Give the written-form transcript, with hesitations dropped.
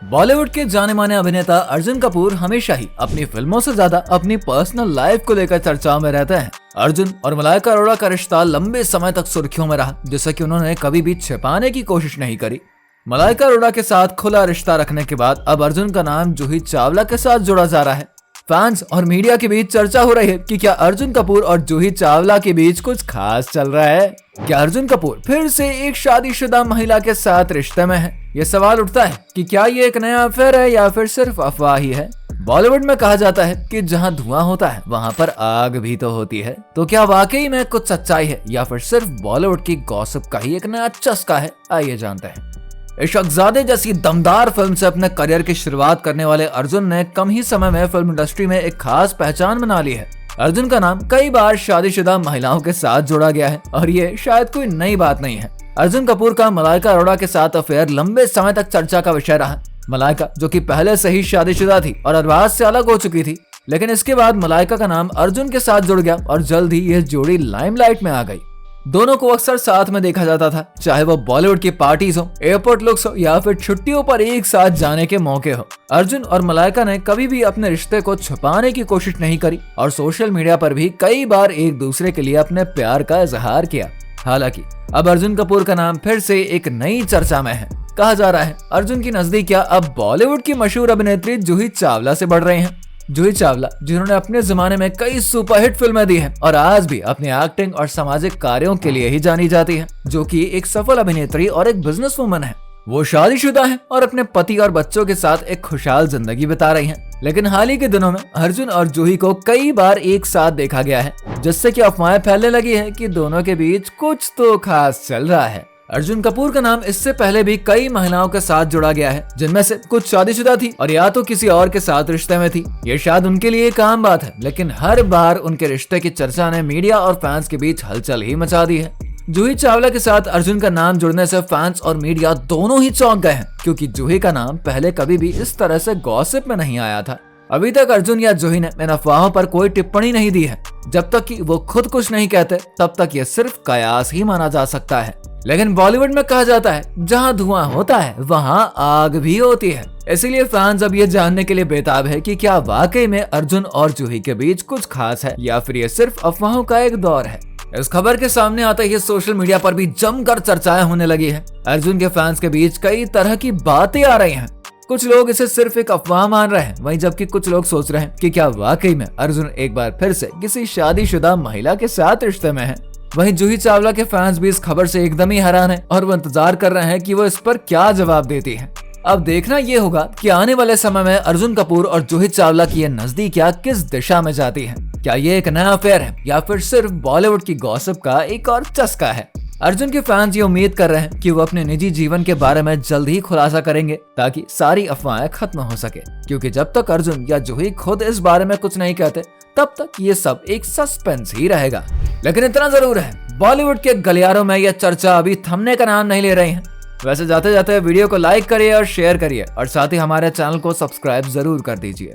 बॉलीवुड के जाने माने अभिनेता अर्जुन कपूर हमेशा ही अपनी फिल्मों से ज्यादा अपनी पर्सनल लाइफ को लेकर चर्चाओं में रहते हैं। अर्जुन और मलाइका अरोड़ा का रिश्ता लंबे समय तक सुर्खियों में रहा, जिसे कि उन्होंने कभी भी छिपाने की कोशिश नहीं करी। मलाइका अरोड़ा के साथ खुला रिश्ता रखने के बाद अब अर्जुन का नाम जूही चावला के साथ जोड़ा जा रहा है। फैंस और मीडिया के बीच चर्चा हो रही है कि क्या अर्जुन कपूर और जूही चावला के बीच कुछ खास चल रहा है। क्या अर्जुन कपूर फिर से एक शादीशुदा महिला के साथ रिश्ते में है? ये सवाल उठता है कि क्या ये एक नया अफेयर है या फिर सिर्फ अफवाह ही है। बॉलीवुड में कहा जाता है कि जहां धुआं होता है वहां पर आग भी तो होती है। तो क्या वाकई में कुछ सच्चाई है या फिर सिर्फ बॉलीवुड की गॉसिप का ही एक नया चस्का है? आइए जानते हैं। इश्कजादे जैसी दमदार फिल्म से अपने करियर की शुरुआत करने वाले अर्जुन ने कम ही समय में फिल्म इंडस्ट्री में एक खास पहचान बना ली है। अर्जुन का नाम कई बार शादीशुदा महिलाओं के साथ जोड़ा गया है और ये शायद कोई नई बात नहीं है। अर्जुन कपूर का मलाइका अरोड़ा के साथ अफेयर लंबे समय तक चर्चा का विषय रहा। मलाइका, जो कि पहले से ही शादीशुदा थी और अरबाज से अलग हो चुकी थी, लेकिन इसके बाद मलाइका का नाम अर्जुन के साथ जुड़ गया और जल्द ही यह जोड़ी लाइमलाइट में आ गई। दोनों को अक्सर साथ में देखा जाता था, चाहे वो बॉलीवुड की पार्टीज हो, एयरपोर्ट लुक्स हो या फिर छुट्टियों पर एक साथ जाने के मौके हो। अर्जुन और मलाइका ने कभी भी अपने रिश्ते को छुपाने की कोशिश नहीं करी और सोशल मीडिया पर भी कई बार एक दूसरे के लिए अपने प्यार का इजहार किया। हालांकि अब अर्जुन कपूर का नाम फिर से एक नई चर्चा में है। कहा जा रहा है अर्जुन की नजदीकियां अब बॉलीवुड की मशहूर अभिनेत्री जूही चावला से बढ़ रही हैं। जूही चावला, जिन्होंने अपने जमाने में कई सुपरहिट फिल्में दी हैं और आज भी अपनी एक्टिंग और सामाजिक कार्यों के लिए ही जानी जाती है, जो कि एक सफल अभिनेत्री और एक बिजनेसवुमन है। वो शादीशुदा है और अपने पति और बच्चों के साथ एक खुशहाल जिंदगी बिता रही हैं। लेकिन हाल ही के दिनों में अर्जुन और जूही को कई बार एक साथ देखा गया है, जिससे कि अफवाहें फैलने लगी है कि दोनों के बीच कुछ तो खास चल रहा है। अर्जुन कपूर का नाम इससे पहले भी कई महिलाओं के साथ जुड़ा गया है, जिनमें से कुछ शादीशुदा थी और या तो किसी और के साथ रिश्ते में थी। ये शायद उनके लिए एक आम बात है, लेकिन हर बार उनके रिश्ते की चर्चा ने मीडिया और फैंस के बीच हलचल ही मचा दी है। जूही चावला के साथ अर्जुन का नाम जुड़ने से फैंस और मीडिया दोनों ही चौंक गए हैं, क्योंकि जूही का नाम पहले कभी भी इस तरह से गॉसिप में नहीं आया था। अभी तक अर्जुन या जूही ने इन अफवाहों पर कोई टिप्पणी नहीं दी है। जब तक कि वो खुद कुछ नहीं कहते, तब तक ये सिर्फ कयास ही माना जा सकता है। लेकिन बॉलीवुड में कहा जाता है जहां धुआं होता है वहां आग भी होती है। इसीलिए फैंस अब ये जानने के लिए बेताब है कि क्या वाकई में अर्जुन और जूही के बीच कुछ खास है या फिर ये सिर्फ अफवाहों का एक दौर है। इस खबर के सामने आते ही सोशल मीडिया पर भी जमकर चर्चाएं होने लगी है। अर्जुन के फैंस के बीच कई तरह की बातें आ रही हैं। कुछ लोग इसे सिर्फ एक अफवाह मान रहे हैं, वहीं जबकि कुछ लोग सोच रहे हैं कि क्या वाकई में अर्जुन एक बार फिर से किसी शादीशुदा महिला के साथ रिश्ते में है। वहीं जूही चावला के फैंस भी इस खबर से एकदम ही हैरान हैं और वो इंतजार कर रहे हैं कि वो इस पर क्या जवाब देती है। अब देखना ये होगा कि आने वाले समय में अर्जुन कपूर और जूही चावला की ये नजदीकियां किस दिशा में जाती हैं। क्या ये एक नया अफेयर है या फिर सिर्फ बॉलीवुड की गॉसिप का एक और चस्का है? अर्जुन के फैंस ये उम्मीद कर रहे हैं कि वो अपने निजी जीवन के बारे में जल्द ही खुलासा करेंगे, ताकि सारी अफवाहें खत्म हो सके, क्योंकि जब तक अर्जुन या जूही खुद इस बारे में कुछ नहीं कहते, तब तक ये सब एक सस्पेंस ही रहेगा। लेकिन इतना जरूर है, बॉलीवुड के गलियारों में यह चर्चा अभी थमने का नाम नहीं ले रही है। वैसे जाते जाते वीडियो को लाइक करिए और शेयर करिए और साथ ही हमारे चैनल को सब्सक्राइब जरूर कर दीजिए।